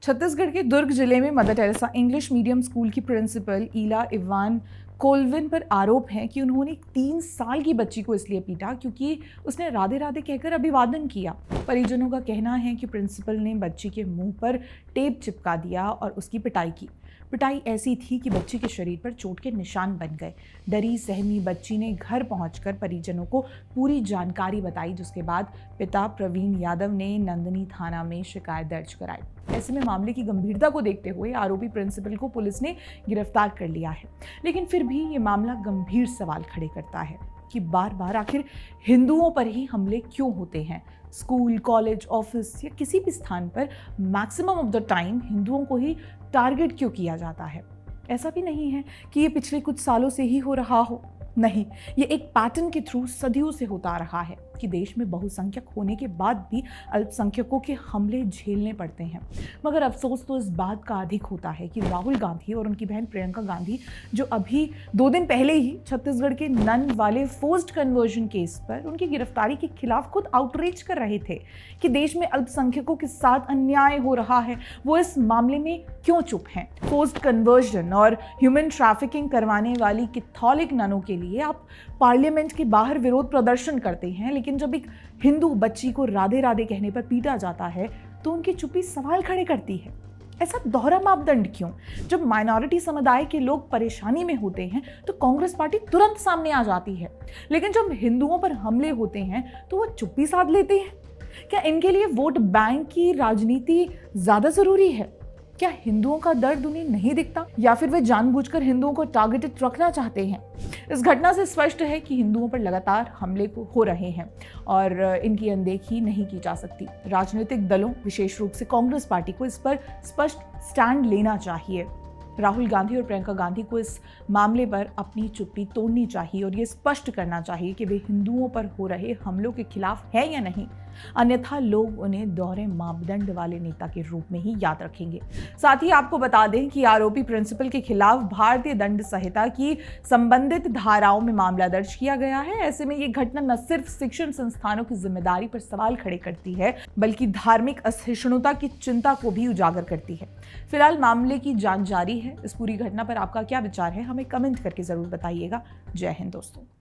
छत्तीसगढ़ के दुर्ग जिले में mother Teresa English medium school की प्रिंसिपल ईला इवान कोल्विन पर आरोप है कि उन्होंने एक 3 साल की बच्ची को इसलिए पीटा क्योंकि उसने राधे राधे कहकर अभिवादन किया। परिजनों का कहना है कि प्रिंसिपल ने बच्ची के मुंह पर टेप चिपका दिया और उसकी पिटाई की। पिटाई ऐसी थी कि बच्ची के शरीर पर चोट के निशान बन गए। डरी सहमी बच्ची ने घर पहुंचकर परिजनों को पूरी जानकारी बताई, जिसके बाद पिता प्रवीण यादव ने नंदनी थाना में शिकायत दर्ज कराई। ऐसे में मामले की गंभीरता को देखते हुए आरोपी प्रिंसिपल को पुलिस ने गिरफ्तार कर लिया है। लेकिन फिर भी ये मामला गंभीर सवाल खड़े करता है कि बार बार आखिर हिंदुओं पर ही हमले क्यों होते हैं। स्कूल, कॉलेज, ऑफिस या किसी भी स्थान पर मैक्सिमम ऑफ द टाइम हिंदुओं को ही टारगेट क्यों किया जाता है। ऐसा भी नहीं है कि ये पिछले कुछ सालों से ही हो रहा हो, नहीं, ये एक पैटर्न के थ्रू सदियों से होता आ रहा है कि देश में बहुसंख्यक होने के बाद भी अल्पसंख्यकों के हमले झेलने पड़ते हैं। मगर अफसोस तो इस बात का अधिक होता है कि राहुल गांधी और उनकी बहन प्रियंका गांधी, जो अभी 2 दिन पहले ही छत्तीसगढ़ के नन वाले फोर्स्ड कन्वर्जन केस पर उनकी गिरफ्तारी के खिलाफ खुद आउटरीच कर रहे थे कि देश में अल्पसंख्यकों के साथ अन्याय हो रहा है, वो इस मामले में क्यों चुप हैं। फोर्स्ड कन्वर्जन और ह्यूमन ट्रैफिकिंग करवाने वाली कैथोलिक ननों के लिए आप पार्लियामेंट के बाहर विरोध प्रदर्शन करते हैं, लेकिन जब एक हिंदू बच्ची को राधे राधे कहने पर पीटा जाता है तो उनकी चुप्पी सवाल खड़े करती है। ऐसा दोहरा मापदंड क्यों? जब माइनॉरिटी समुदाय के लोग परेशानी में होते हैं तो कांग्रेस पार्टी तुरंत सामने आ जाती है, लेकिन जब हिंदुओं पर हमले होते हैं तो वो चुप्पी साध लेते हैं। क्या इनके लिए वोट बैंक की राजनीति ज्यादा जरूरी है? क्या हिंदुओं का दर्द उन्हें नहीं दिखता, या फिर वे जानबूझकर हिंदुओं को टारगेटेड रखना चाहते हैं? इस घटना से स्पष्ट है कि हिंदुओं पर लगातार हमले हो रहे हैं और इनकी अनदेखी नहीं की जा सकती। राजनीतिक दलों, विशेष रूप से कांग्रेस पार्टी को इस पर स्पष्ट स्टैंड लेना चाहिए। राहुल गांधी और प्रियंका गांधी को इस मामले पर अपनी चुप्पी तोड़नी चाहिए और ये स्पष्ट करना चाहिए कि वे हिंदुओं पर हो रहे हमलों के खिलाफ है या नहीं, अन्यथा लोग उन्हें दोहरे मापदंड वाले नेता के रूप में ही याद रखेंगे। साथ ही आपको बता दें कि आरोपी प्रिंसिपल के खिलाफ भारतीय दंड संहिता की संबंधित धाराओं में मामला दर्ज किया गया है। ऐसे में ये घटना न सिर्फ शिक्षण संस्थानों की जिम्मेदारी पर सवाल खड़े करती है, बल्कि धार्मिक असहिष्णुता की चिंता को भी उजागर करती है। फिलहाल मामले की जांच जारी है। इस पूरी घटना पर आपका क्या विचार है, हमें कमेंट करके जरूर बताइएगा। जय हिंद दोस्तों।